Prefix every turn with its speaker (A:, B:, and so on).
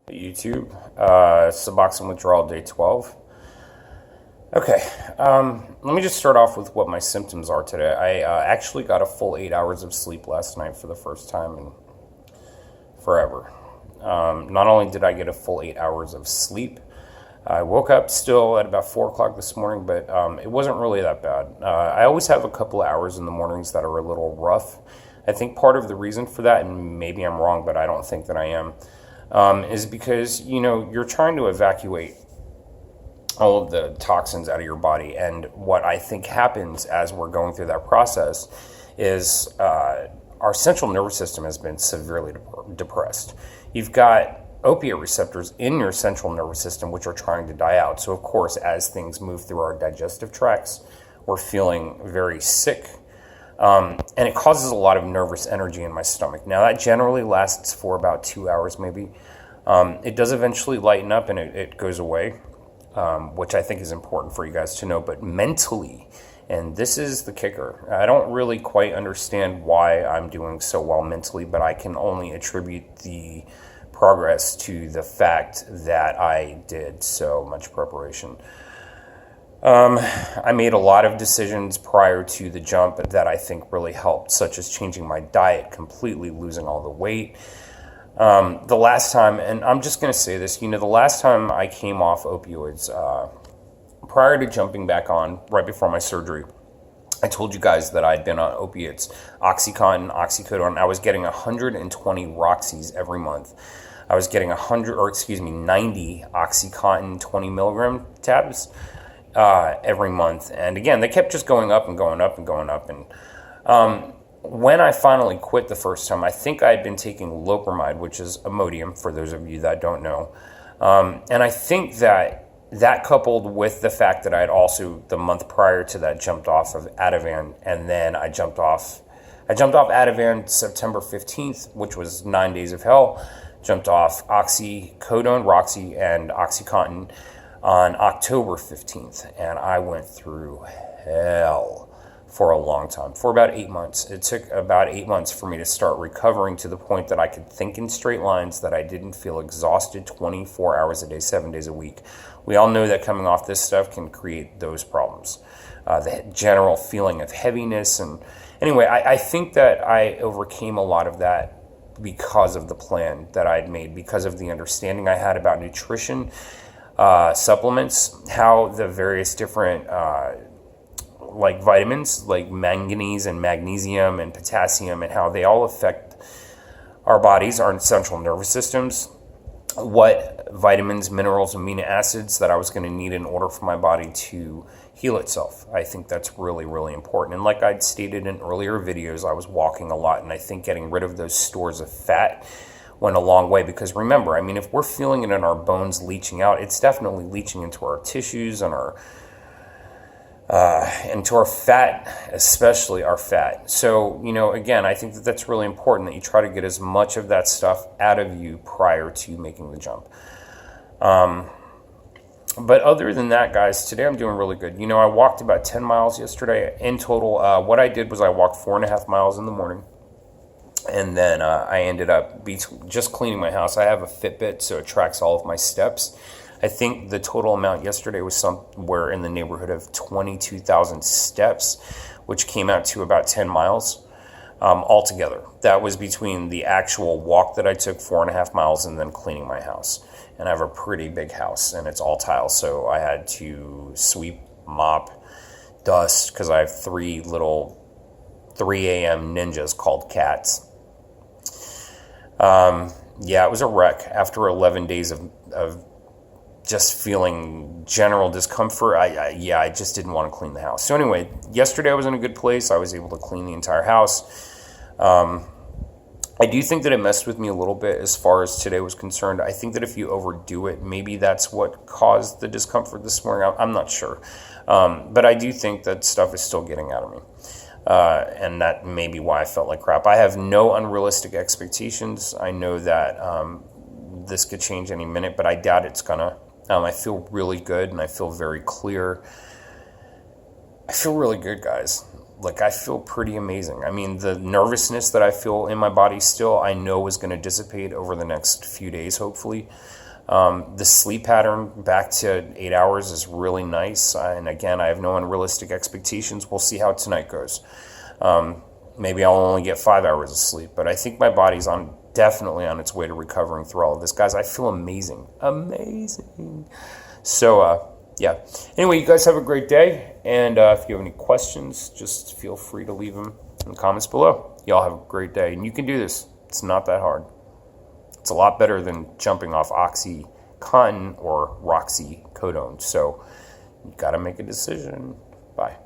A: YouTube, Suboxone withdrawal day 12. Okay, let me just start off with what my symptoms are today. I actually got a full 8 hours of sleep last night for the first time in forever. Not only did I get a full 8 hours of sleep, I woke up still at about 4 o'clock this morning, but it wasn't really that bad. I always have a couple of hours in the mornings that are a little rough. I think part of the reason for that, and maybe I'm wrong, but I don't think that I am, is because, you're trying to evacuate all of the toxins out of your body. And what I think happens as we're going through that process is our central nervous system has been severely depressed. You've got opiate receptors in your central nervous system which are trying to die out. So of course, as things move through our digestive tracts, we're feeling very sick. And it causes a lot of nervous energy in my stomach. Now that generally lasts for about 2 hours maybe. It does eventually lighten up and it goes away, which I think is important for you guys to know. But mentally, and this is the kicker, I don't really quite understand why I'm doing so well mentally, but I can only attribute the progress to the fact that I did so much preparation. I made a lot of decisions prior to the jump that I think really helped, such as changing my diet completely, losing all the weight. The last time, and I'm just going to say this, the last time I came off opioids, prior to jumping back on, right before my surgery, I told you guys that I'd been on opiates, OxyContin, oxycodone. I was getting 120 Roxys every month. I was getting 90 OxyContin 20 milligram tabs every month. And again, they kept just going up and going up and going up. And when I finally quit the first time, I think I had been taking Loperamide, which is Imodium, for those of you that don't know. And I think that coupled with the fact that I had also, the month prior to that, jumped off of Ativan, and then I jumped off Ativan September 15th, which was 9 days of hell, jumped off oxycodone, Roxy, and OxyContin on October 15th, and I went through hell for a long time, for about 8 months. It took about 8 months for me to start recovering to the point that I could think in straight lines, that I didn't feel exhausted 24 hours a day, 7 days a week. We all know that coming off this stuff can create those problems. The general feeling of heaviness. And anyway, I think that I overcame a lot of that because of the plan that I'd made, because of the understanding I had about nutrition, supplements, how the various different like vitamins, like manganese and magnesium and potassium, and how they all affect our bodies, our central nervous systems, what vitamins, minerals, amino acids that I was going to need in order for my body to heal itself. I think that's really, really important. And like I'd stated in earlier videos, I was walking a lot, and I think getting rid of those stores of fat went a long way. Because remember, if we're feeling it in our bones leaching out, it's definitely leaching into our tissues and into our fat, especially our fat. So, again, I think that that's really important, that you try to get as much of that stuff out of you prior to making the jump. But other than that, guys, today I'm doing really good. I walked about 10 miles yesterday in total. What I did was I walked 4.5 miles in the morning. And then I ended up just cleaning my house. I have a Fitbit, so it tracks all of my steps. I think the total amount yesterday was somewhere in the neighborhood of 22,000 steps, which came out to about 10 miles altogether. That was between the actual walk that I took, 4.5 miles, and then cleaning my house. And I have a pretty big house, and it's all tile, so I had to sweep, mop, dust, because I have 3 little 3 a.m. ninjas called cats. Yeah, it was a wreck. After 11 days of just feeling general discomfort, I just didn't want to clean the house. So anyway, yesterday I was in a good place. I was able to clean the entire house. I do think that it messed with me a little bit as far as today was concerned. I think that if you overdo it, maybe that's what caused the discomfort this morning. I'm not sure. But I do think that stuff is still getting out of me. And that may be why I felt like crap. I have no unrealistic expectations. I know that this could change any minute, but I doubt it's gonna. I feel really good, and I feel very clear. I feel really good, guys. like, I feel pretty amazing. I mean, the nervousness that I feel in my body still, I know is going to dissipate over the next few days, hopefully. The sleep pattern back to 8 hours is really nice. And again, I have no unrealistic expectations. We'll see how tonight goes. Maybe I'll only get 5 hours of sleep, but I think my body's definitely on its way to recovering through all of this. Guys, I feel amazing. Amazing. So, yeah. Anyway, you guys have a great day. And if you have any questions, just feel free to leave them in the comments below. Y'all have a great day. And you can do this. It's not that hard. It's a lot better than jumping off OxyContin or Roxycodone. So you got to make a decision. Bye.